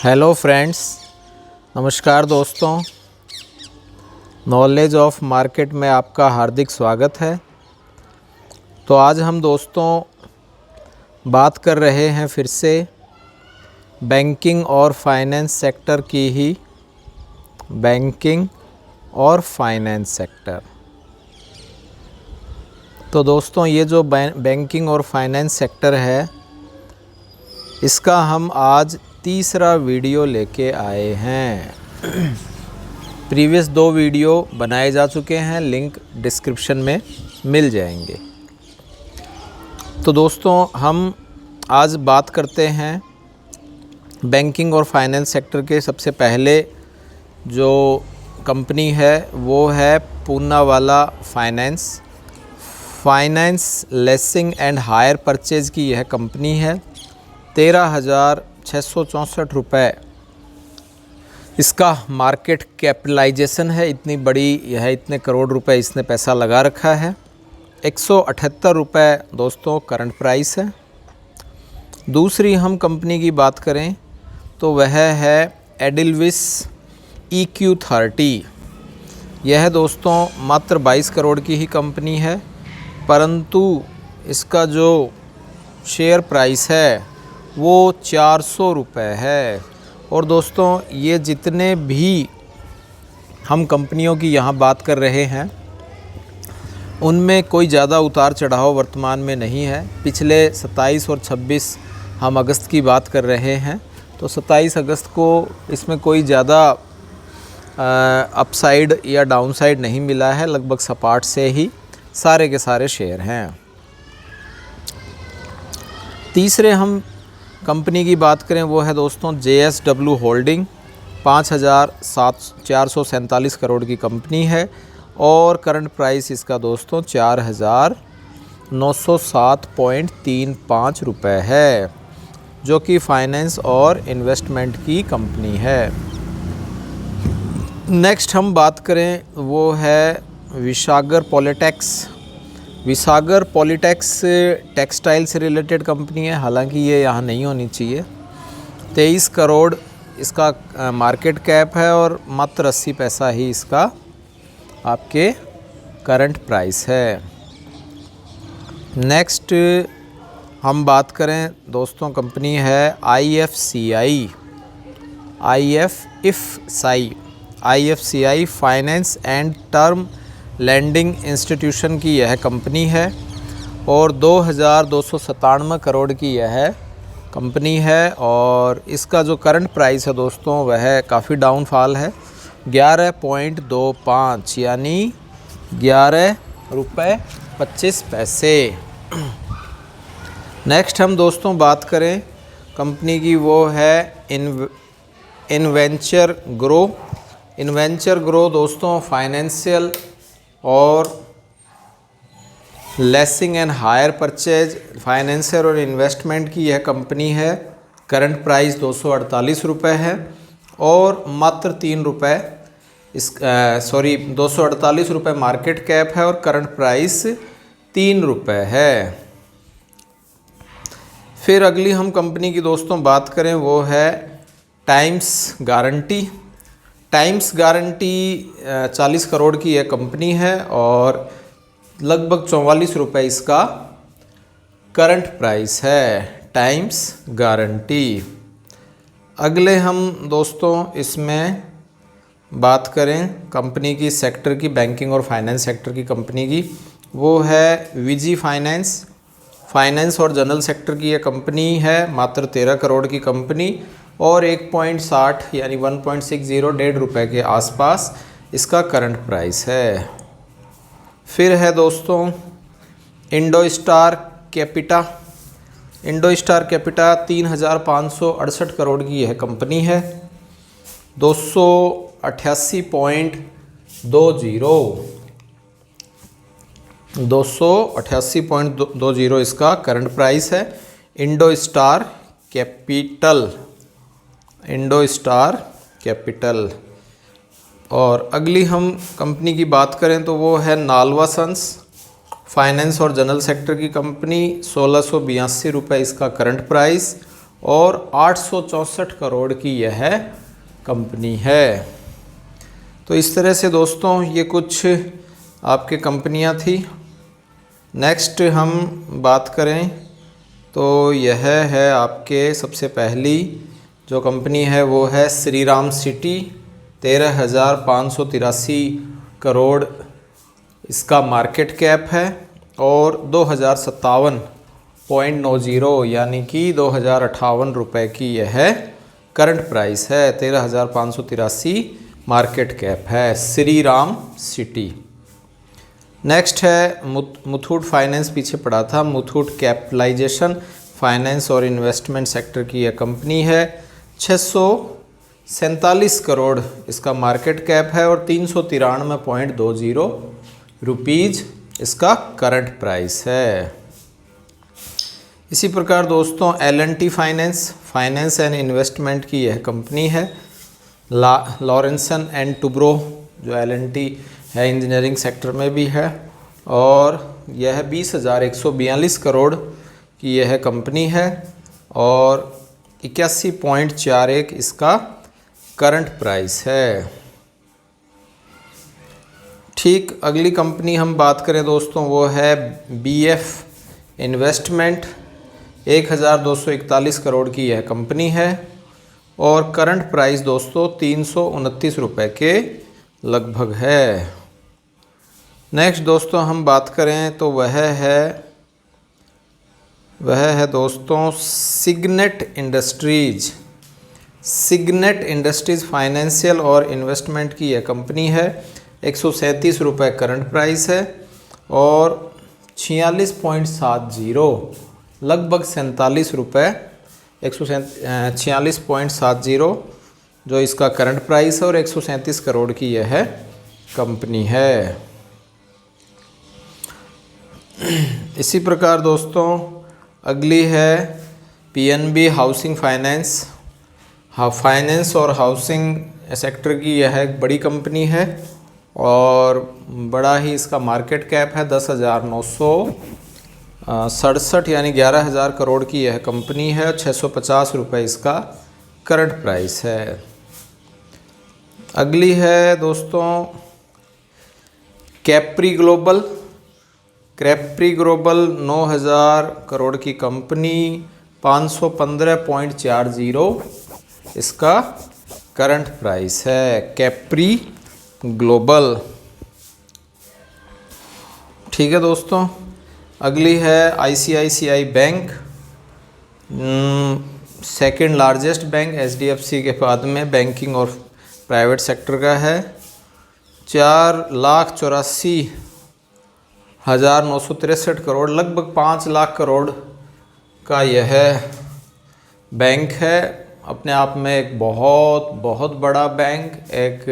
Hello friends, नमस्कार दोस्तों। Knowledge of market में आपका हार्दिक स्वागत है। तो आज हम दोस्तों बात कर रहे हैं फिर से बैंकिंग और फाइनेंस सेक्टर की ही। बैंकिंग और फाइनेंस सेक्टर। तो दोस्तों ये जो बैंकिंग और फाइनेंस सेक्टर है, इसका हम आज तीसरा वीडियो लेके आए हैं। प्रीवियस 2 वीडियो बनाए जा चुके हैं, लिंक डिस्क्रिप्शन में मिल जाएंगे। तो दोस्तों हम आज बात करते हैं बैंकिंग और फाइनेंस सेक्टर के। सबसे पहले जो कंपनी है वो है Poonawalla finance lacing and hire purchase की यह कंपनी है। 13,664 रुपये इसका मार्केट कैपिटलाइजेशन है। इतनी बड़ी यह इतने करोड़ रुपए इसने पैसा लगा रखा है। 178 रुपये दोस्तों करंट प्राइस है। दूसरी हम कंपनी की बात करें तो वह है एडिलविस EQ30। यह दोस्तों मात्र 22 करोड़ की ही कंपनी है, परंतु इसका जो शेयर प्राइस है वो 400 रुपये है। और दोस्तों ये जितने भी हम कंपनियों की यहाँ बात कर रहे हैं उनमें कोई ज़्यादा उतार चढ़ाव वर्तमान में नहीं है। पिछले 27 और 26 हम अगस्त की बात कर रहे हैं, तो 27 अगस्त को इसमें कोई ज़्यादा अपसाइड या डाउनसाइड नहीं मिला है। लगभग सपाट से ही सारे के सारे शेयर हैं। तीसरे हम कंपनी की बात करें वो है दोस्तों JSW होल्डिंग। 5,447 करोड़ की कंपनी है और करंट प्राइस इसका दोस्तों 4,907.35 रुपये है, जो कि फाइनेंस और इन्वेस्टमेंट की कंपनी है। नेक्स्ट हम बात करें वो है विसागर पॉलिटेक्स टेक्सटाइल से रिलेटेड कंपनी है, हालांकि ये यहाँ नहीं होनी चाहिए। 23 करोड़ इसका मार्केट कैप है और मात्र 80 पैसा ही इसका आपके करंट प्राइस है। नेक्स्ट हम बात करें दोस्तों, कंपनी है IFCI finance and term lending institution की यह कंपनी है और 2,297 करोड़ की यह कंपनी है। और इसका जो करंट प्राइस है दोस्तों वह काफ़ी डाउनफॉल है, 11.25 यानी 11 रुपये 25 पैसे। नेक्स्ट हम दोस्तों बात करें कंपनी की वो है इन्वेंचर ग्रो दोस्तों फाइनेंशियल और leasing and hire purchase financer और इन्वेस्टमेंट की यह कंपनी है। करंट प्राइस 248 रुपये है और मात्र 3 रुपये 248 रुपये मार्केट कैप है और करंट प्राइस 3 रुपये है। फिर अगली हम कंपनी की दोस्तों बात करें वो है टाइम्स गारंटी 40 करोड़ की यह कंपनी है और लगभग 44 रुपये इसका करंट प्राइस है, टाइम्स गारंटी। अगले हम दोस्तों इसमें बात करें कंपनी की सेक्टर की, बैंकिंग और फाइनेंस सेक्टर की कंपनी की, वो है विजी फाइनेंस और जनरल सेक्टर की यह कंपनी है। मात्र 13 करोड़ की कंपनी और 1.60 यानी 1.60 रुपये के आसपास इसका करंट प्राइस है। फिर है दोस्तों इंडोस्टार कैपिटा 3,568 करोड़ की यह कंपनी है। 288.20 इसका करंट प्राइस है। इंडोस्टार कैपिटल। और अगली हम कंपनी की बात करें तो वो है नालवा सन्स फाइनेंस और जनरल सेक्टर की कंपनी। 1,682 रुपये इसका करंट प्राइस और 864 करोड़ की यह कंपनी है। तो इस तरह से दोस्तों ये कुछ आपके कंपनियां थी। नेक्स्ट हम बात करें तो यह है आपके सबसे पहली जो कंपनी है वो है श्रीराम सिटी। 13,583 करोड़ इसका मार्केट कैप है और 2057.90 यानी कि 2058 रुपये की यह करंट प्राइस है। 13,583 मार्केट कैप है श्रीराम सिटी। नेक्स्ट है मुथूट फाइनेंस, पीछे पड़ा था। मुथूट कैपिटलाइजेशन फाइनेंस और इन्वेस्टमेंट सेक्टर की यह कंपनी है। 647 करोड़ इसका मार्केट कैप है और 393.20 रुपीज़ इसका करंट प्राइस है। इसी प्रकार दोस्तों L&T फाइनेंस एंड इन्वेस्टमेंट की यह कंपनी है। लॉरेंसन एंड टुब्रो जो L&T है इंजीनियरिंग सेक्टर में भी है और यह 20,142 करोड़ की यह कंपनी है और 81.41 इसका करंट प्राइस है। ठीक अगली कंपनी हम बात करें दोस्तों वो है BF इन्वेस्टमेंट। 1,241 करोड़ की यह कंपनी है और करंट प्राइस दोस्तों 329 रुपये के लगभग है। नेक्स्ट दोस्तों हम बात करें तो वह है दोस्तों सिग्नेट इंडस्ट्रीज़ फाइनेंशियल और इन्वेस्टमेंट की यह कंपनी है। 137 रुपये करंट प्राइस है और 46.70 लगभग 47 रुपये 146.70 जो इसका करंट प्राइस है और 137 करोड़ की यह कंपनी है। इसी प्रकार दोस्तों अगली है PNB हाउसिंग फाइनेंस और हाउसिंग सेक्टर की यह एक बड़ी कंपनी है और बड़ा ही इसका मार्केट कैप है। 10,967 यानी 11,000 करोड़ की यह कंपनी है। 650 रुपये इसका करंट प्राइस है। अगली है दोस्तों कैप्री ग्लोबल 9,000 करोड़ की कंपनी। 515.40 इसका करंट प्राइस है कैप्री ग्लोबल। ठीक है दोस्तों अगली है ICICI bank, second largest bank HDFC के बाद में बैंकिंग और प्राइवेट सेक्टर का है। 4,84,963 करोड़ लगभग 5 लाख करोड़ का यह बैंक है। अपने आप में एक बहुत बड़ा बैंक, एक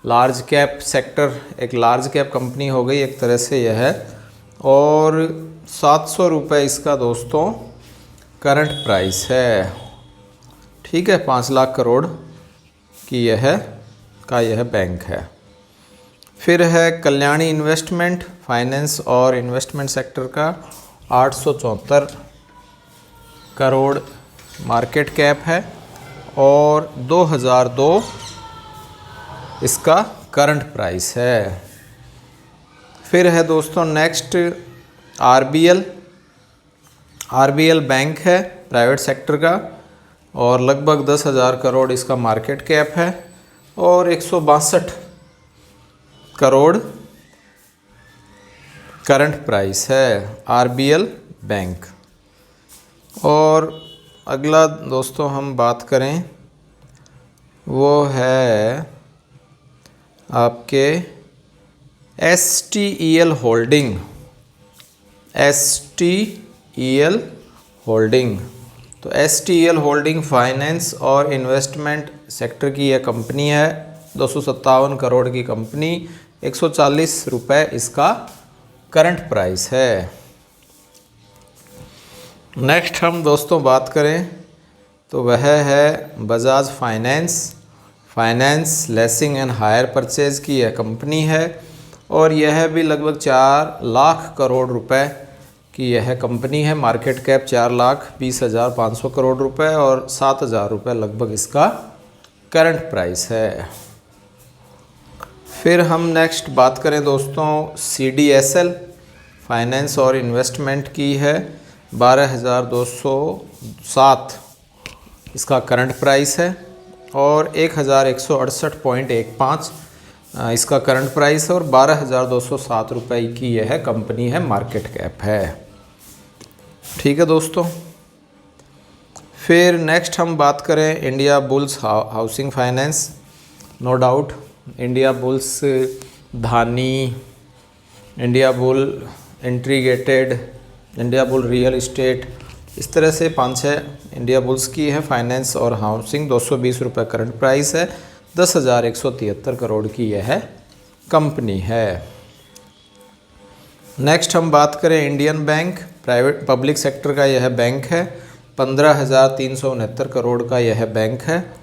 लार्ज कैप सेक्टर, एक लार्ज कैप कंपनी हो गई एक तरह से यह है और 700 रुपये इसका दोस्तों करंट प्राइस है। ठीक है 5 लाख करोड़ की यह बैंक है। फिर है कल्याणी इन्वेस्टमेंट फाइनेंस और इन्वेस्टमेंट सेक्टर का 874 करोड़ मार्केट कैप है और 2002 इसका करंट प्राइस है। फिर है दोस्तों नेक्स्ट RBL बैंक है प्राइवेट सेक्टर का और लगभग 10,000 करोड़ इसका मार्केट कैप है और 162 करोड़ करंट प्राइस है RBL बैंक। और अगला दोस्तों हम बात करें वो है आपके STEL होल्डिंग। तो STEL होल्डिंग फाइनेंस और इन्वेस्टमेंट सेक्टर की यह कंपनी है। 257 करोड़ की कंपनी। 140 रुपये इसका करंट प्राइस है। नेक्स्ट हम दोस्तों बात करें तो वह है Bajaj finance lacing and hire purchase की यह कंपनी है और यह भी लगभग 4 लाख करोड़ रुपए की यह कंपनी है। मार्केट कैप 4,20,500 करोड़ रुपए और 7,000 रुपये लगभग इसका करंट प्राइस है। फिर हम नेक्स्ट बात करें दोस्तों CDSL फाइनेंस और इन्वेस्टमेंट की है। 12,207 इसका करंट प्राइस है और 1,168.15 इसका करंट प्राइस है और 12,207 रुपये की यह कंपनी है, मार्केट कैप है। ठीक है दोस्तों। फिर नेक्स्ट हम बात करें Indiabulls housing finance. No doubt Indiabulls Dhani, India bull integrated, India bull real estate, इस तरह से 5-6 इंडिया बुल्स की है फाइनेंस और हाउसिंग। 220 रुपये करंट प्राइस है। 10,173 करोड़ की यह कंपनी है। नेक्स्ट हम बात करें Indian bank, private public sector का यह बैंक है। 15,369 करोड़ का यह बैंक है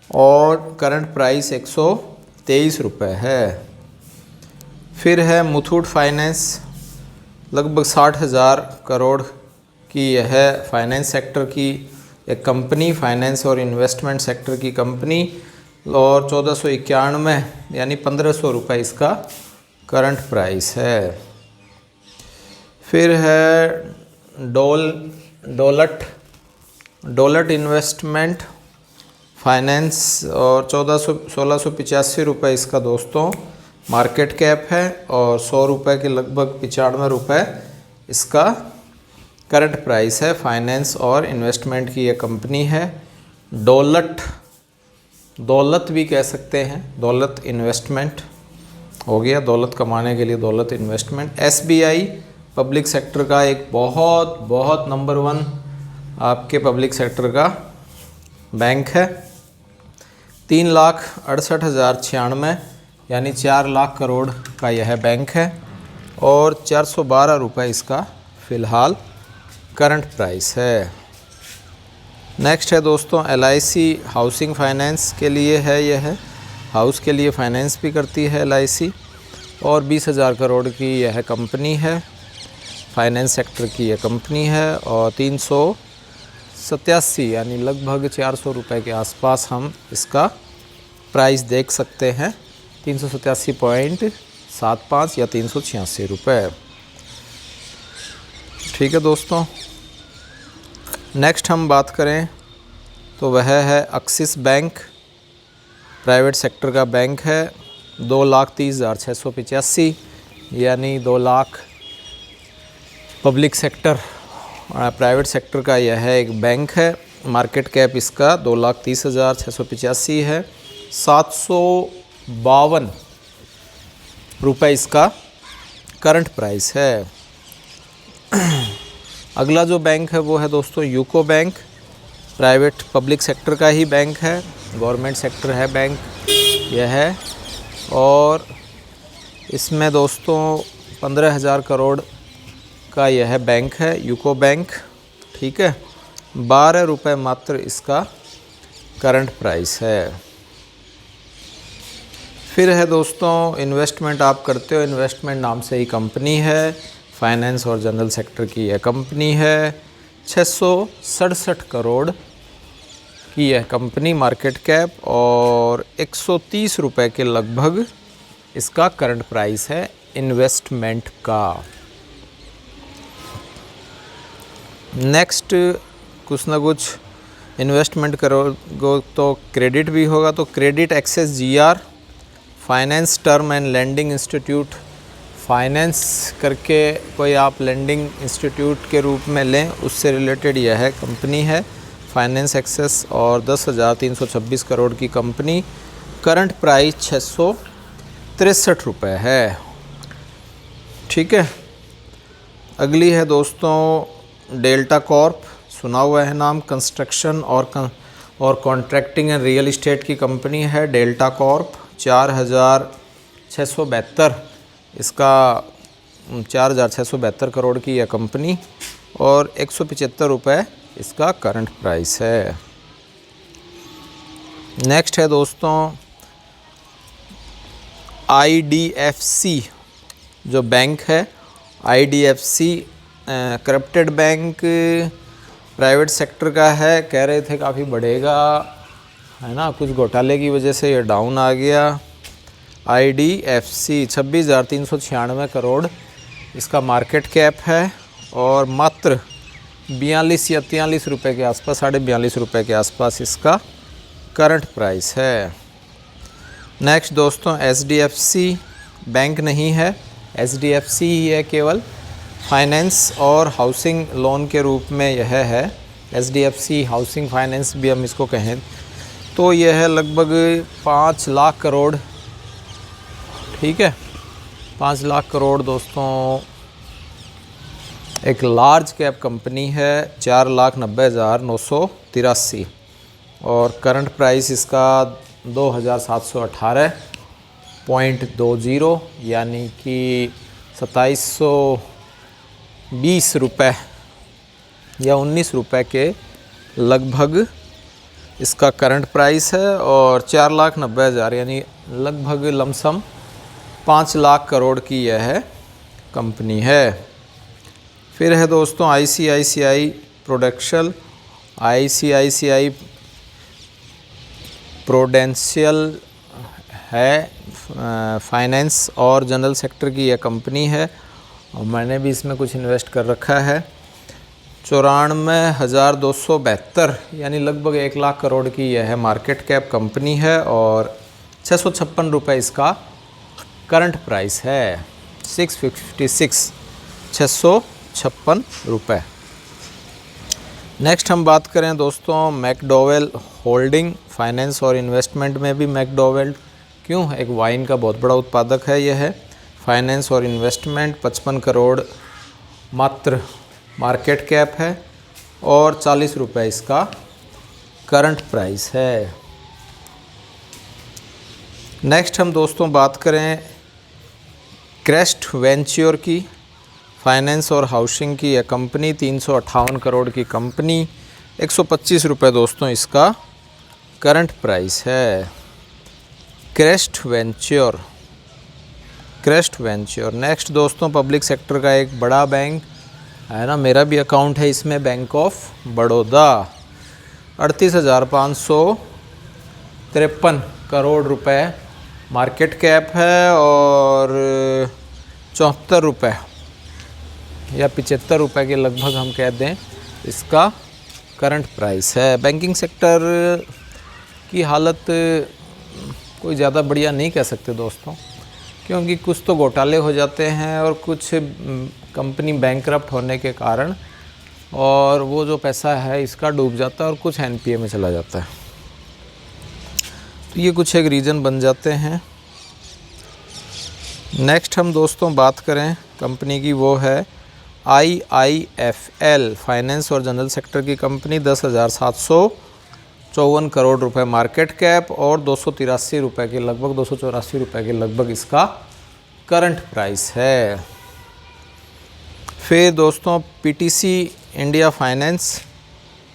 और करंट प्राइस 123 रुपये है। फिर है मुथूट फाइनेंस, लगभग 60,000 करोड़ की यह फाइनेंस सेक्टर की एक कंपनी, फाइनेंस और इन्वेस्टमेंट सेक्टर की कंपनी और 1491 यानी 1,500 रुपये इसका करंट प्राइस है। फिर है डोलट इन्वेस्टमेंट फाइनेंस और 1,685 रुपये इसका दोस्तों मार्केट कैप है और 100 रुपये के लगभग 95 रुपये इसका करंट प्राइस है। फाइनेंस और इन्वेस्टमेंट की ये कंपनी है। दौलत भी कह सकते हैं, दौलत इन्वेस्टमेंट हो गया, दौलत कमाने के लिए दौलत इन्वेस्टमेंट। SBI पब्लिक सेक्टर का एक बहुत नंबर 1 आपके पब्लिक सेक्टर का बैंक है। 3,68,096 यानी 4 लाख करोड़ का यह बैंक है और 412 रुपये इसका फ़िलहाल करंट प्राइस है। नेक्स्ट है दोस्तों LIC हाउसिंग फाइनेंस के लिए है। यह हाउस के लिए फाइनेंस भी करती है LIC और 20,000 करोड़ की यह कंपनी है, फाइनेंस सेक्टर की यह कंपनी है और 387 यानी लगभग 400 रुपये के आसपास हम इसका प्राइस देख सकते हैं। 387.75 या 386 रुपये। ठीक है दोस्तों। नेक्स्ट हम बात करें तो वह है एक्सिस बैंक, प्राइवेट सेक्टर का बैंक है। 2,30,685 यानी 2 lakh public sector private sector का यह एक बैंक है। मार्केट कैप इसका 2,30,685 है। 752 रुपये इसका करंट प्राइस है। अगला जो बैंक है वो है दोस्तों UCO bank, private public sector का ही बैंक है, गवर्नमेंट सेक्टर है बैंक यह है और इसमें दोस्तों 15,000 करोड़ का यह बैंक है, यूको बैंक। ठीक है, 12 रुपये मात्र इसका करंट प्राइस है। फिर है दोस्तों इन्वेस्टमेंट आप करते हो, इन्वेस्टमेंट नाम से ही कंपनी है, फाइनेंस और जनरल सेक्टर की यह कंपनी है। 667 करोड़ की यह कंपनी मार्केट कैप और 130 रुपये के लगभग इसका करंट प्राइस है इन्वेस्टमेंट का। नेक्स्ट कुछ ना कुछ इन्वेस्टमेंट करोगे तो क्रेडिट भी होगा, तो credit access GR finance term and lending institute, finance करके कोई आप लैंडिंग इंस्टीट्यूट के रूप में लें उससे रिलेटेड यह है कंपनी है, फाइनेंस एक्सेस और 10,326 करोड़ की कंपनी। करंट प्राइस 663 रुपये है। ठीक है। अगली है दोस्तों डेल्टा कॉर्प, सुना हुआ है नाम, कंस्ट्रक्शन और कॉन्ट्रैक्टिंग एंड रियल इस्टेट की कंपनी है डेल्टा कॉर्प। 4,672 इसका 4,672 करोड़ की यह कंपनी और 175 रुपये इसका करंट प्राइस है। नेक्स्ट है दोस्तों IDFC जो बैंक है, IDFC corrupted bank private sector का है, कह रहे थे काफ़ी बढ़ेगा, है ना, कुछ घोटाले की वजह से ये डाउन आ गया। IDFC 26,396 करोड़ इसका मार्केट कैप है और मात्र 42 या 43 रुपये के आसपास, 42.5 रुपये के आसपास इसका करंट प्राइस है। नेक्स्ट दोस्तों HDFC बैंक नहीं है, HDFC ही है, केवल फाइनेंस और हाउसिंग लोन के रूप में यह है। HDFC हाउसिंग फाइनेंस भी हम इसको कहें तो यह है लगभग 5 लाख करोड़, ठीक है, 5 लाख करोड़ दोस्तों एक लार्ज कैप कंपनी है, 4,90,983 और करंट प्राइस इसका 2,718.20 यानी कि 2720 रुपये या 19 रुपये के लगभग इसका करंट प्राइस है और 4,90,000 यानी लगभग लमसम 5 लाख करोड़ की यह कंपनी है। फिर है दोस्तों ICICI प्रोडेंशियल, ICICI प्रोडेंशियल है, फाइनेंस और जनरल सेक्टर की यह कंपनी है और मैंने भी इसमें कुछ इन्वेस्ट कर रखा है। 94,272 यानी लगभग 1 लाख करोड़ की यह मार्केट कैप कंपनी है और 656 रुपये इसका करंट प्राइस है, 656 रुपये। नेक्स्ट हम बात करें दोस्तों मैकडॉवेल होल्डिंग, फाइनेंस और इन्वेस्टमेंट में भी मैकडॉवेल क्यों, एक वाइन का बहुत बड़ा उत्पादक है यह है। फाइनेंस और इन्वेस्टमेंट 55 करोड़ मात्र मार्केट कैप है और 40 रुपये इसका करंट प्राइस है। नेक्स्ट हम दोस्तों बात करें क्रेस्ट वेंच्योर की, फाइनेंस और हाउसिंग की यह कंपनी, 358 करोड़ की कंपनी, 125 रुपये दोस्तों इसका करंट प्राइस है। क्रेस्ट वेंच्योर। नेक्स्ट दोस्तों पब्लिक सेक्टर का एक बड़ा बैंक है ना, मेरा भी अकाउंट है इसमें, बैंक ऑफ बड़ौदा, 38,553 करोड़ रुपए मार्केट कैप है और 74 रुपये या 75 रुपये के लगभग हम कह दें इसका करंट प्राइस है। बैंकिंग सेक्टर की हालत कोई ज़्यादा बढ़िया नहीं कह सकते दोस्तों, क्योंकि कुछ तो घोटाले हो जाते हैं और कुछ कंपनी बैंकरप्ट होने के कारण और वो जो पैसा है इसका डूब जाता है और कुछ NPA में चला जाता है, तो ये कुछ एक रीज़न बन जाते हैं। नेक्स्ट हम दोस्तों बात करें कंपनी की, वो है IIFL फाइनेंस और जनरल सेक्टर की कंपनी, 10,754 करोड़ रुपए मार्केट कैप और 283 रुपये के लगभग, 284 रुपये के लगभग इसका करंट प्राइस है। फिर दोस्तों PTC इंडिया फाइनेंस,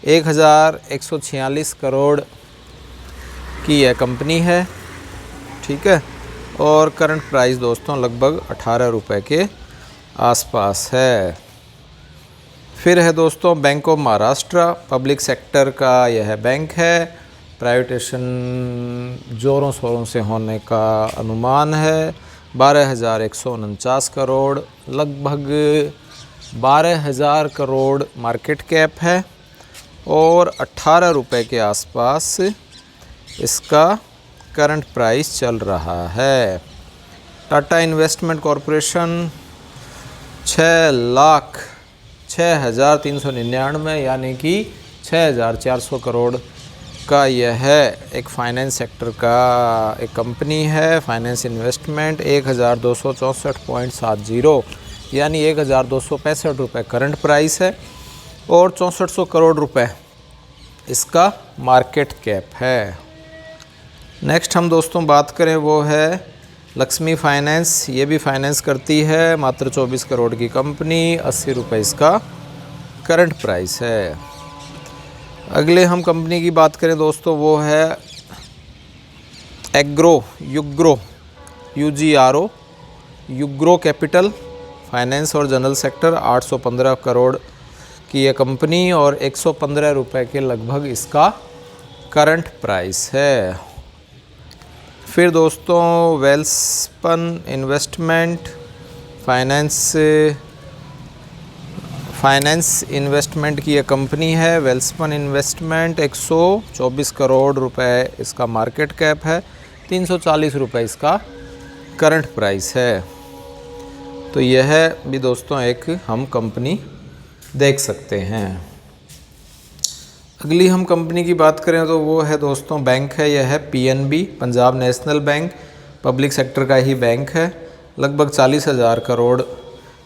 1,146 करोड़ की यह कंपनी है, ठीक है, और करंट प्राइस दोस्तों लगभग 18 रुपये के आसपास है। फिर है दोस्तों bank of Maharashtra, public sector का यह बैंक है, प्राइवेटेशन ज़ोरों शोरों से होने का अनुमान है, 12,149 करोड़, लगभग 12,000 करोड़ मार्केट कैप है और 18 रुपये के आसपास इसका करंट प्राइस चल रहा है। टाटा इन्वेस्टमेंट कॉरपोरेशन 6,06,399 यानी कि 6,400 करोड़ का यह एक फाइनेंस सेक्टर का एक कंपनी है, फाइनेंस इन्वेस्टमेंट, 1,264.70 यानी 1,265 रुपये करंट प्राइस है और 6400 करोड़ रुपए इसका मार्केट कैप है। नेक्स्ट हम दोस्तों बात करें वो है लक्ष्मी फाइनेंस, ये भी फाइनेंस करती है, मात्र 24 करोड़ की कंपनी, 80 रुपये इसका करंट प्राइस है। अगले हम कंपनी की बात करें दोस्तों, वो है युग्रो कैपिटल फाइनेंस और जनरल सेक्टर 815 करोड़ की ये कंपनी और 115 रुपये के लगभग इसका करंट प्राइस है। फिर दोस्तों वेल्सपन इन्वेस्टमेंट फाइनेंस इन्वेस्टमेंट की ये कंपनी है। वेल्सपन इन्वेस्टमेंट 124 करोड़ रुपए इसका मार्केट कैप है, 340 रुपये इसका करंट प्राइस है। तो यह भी दोस्तों एक हम कंपनी देख सकते हैं। अगली हम कंपनी की बात करें तो वो है दोस्तों बैंक है, यह है PNB, Punjab national bank, public sector का ही बैंक है। लगभग 40,000 करोड़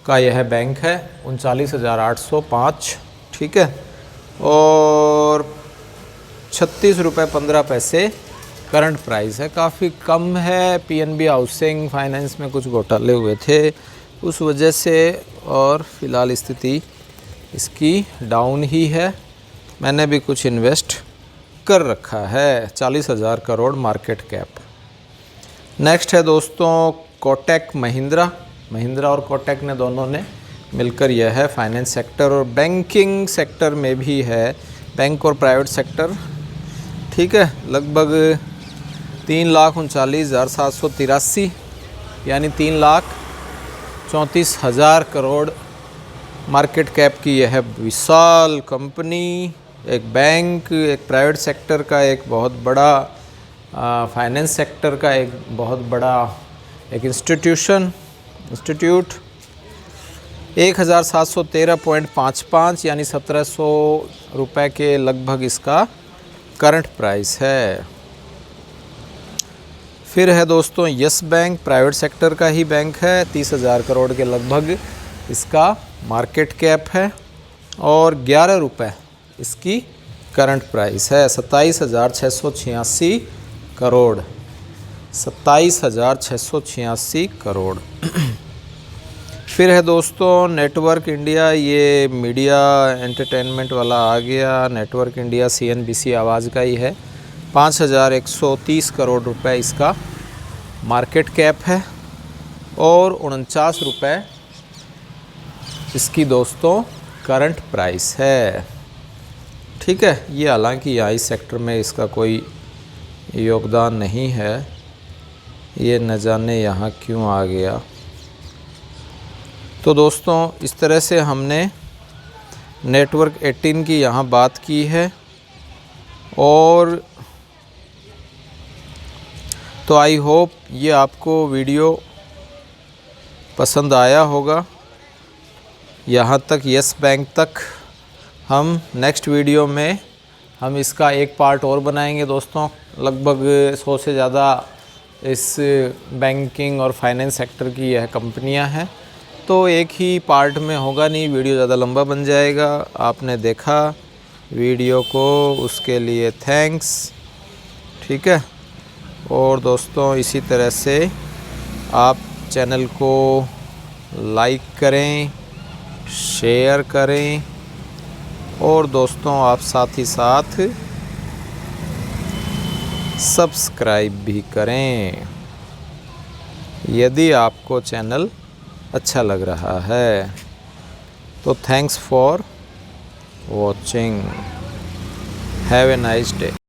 का यह बैंक है, 39,805, ठीक है, और 36 रुपये 15 पैसे करंट प्राइस है। काफ़ी कम है। पीएनबी हाउसिंग फाइनेंस में कुछ घोटाले हुए थे उस वजह से, और फ़िलहाल स्थिति इसकी डाउन ही है। मैंने भी कुछ इन्वेस्ट कर रखा है, 40,000 करोड़ मार्केट कैप। नेक्स्ट है दोस्तों कोटक महिंद्रा और कोटक ने दोनों ने मिलकर यह है फाइनेंस सेक्टर और बैंकिंग सेक्टर में भी है, बैंक और प्राइवेट सेक्टर, ठीक है। लगभग 3,39,783 यानी 3,34,000 करोड़ मार्केट कैप की यह विशाल कंपनी, एक बैंक, एक प्राइवेट सेक्टर का एक बहुत बड़ा फाइनेंस सेक्टर का एक बहुत बड़ा एक इंस्टीट्यूट 1,713.55 यानी 1,700 रुपये के लगभग इसका करंट प्राइस है। फिर है दोस्तों यस बैंक, प्राइवेट सेक्टर का ही बैंक है, 30,000 करोड़ के लगभग इसका मार्केट कैप है और 11 रुपये इसकी करंट प्राइस है। 27,686 करोड़, 27,686 करोड़। फिर है दोस्तों नेटवर्क इंडिया, ये मीडिया एंटरटेनमेंट वाला आ गया। नेटवर्क इंडिया CNBC आवाज़ का ही है, 5,130 करोड़ रुपए इसका मार्केट कैप है और 49 रुपये इसकी दोस्तों करंट प्राइस है, ठीक है। ये हालांकि यहाँ इस सेक्टर में इसका कोई योगदान नहीं है, ये न जाने यहाँ क्यों आ गया। तो दोस्तों इस तरह से हमने नेटवर्क 18 की यहाँ बात की है। और तो आई होप ये आपको वीडियो पसंद आया होगा। यहाँ तक यस बैंक तक हम नेक्स्ट वीडियो में हम इसका एक पार्ट और बनाएंगे दोस्तों। लगभग 100 से ज़्यादा इस बैंकिंग और फाइनेंस सेक्टर की यह कंपनियां हैं, तो एक ही पार्ट में होगा नहीं, वीडियो ज़्यादा लंबा बन जाएगा। आपने देखा वीडियो को, उसके लिए थैंक्स, ठीक है। और दोस्तों इसी तरह से आप चैनल को लाइक करें, शेयर करें और दोस्तों आप साथ ही साथ सब्सक्राइब भी करें यदि आपको चैनल अच्छा लग रहा है। तो thanks for watching, have a nice day.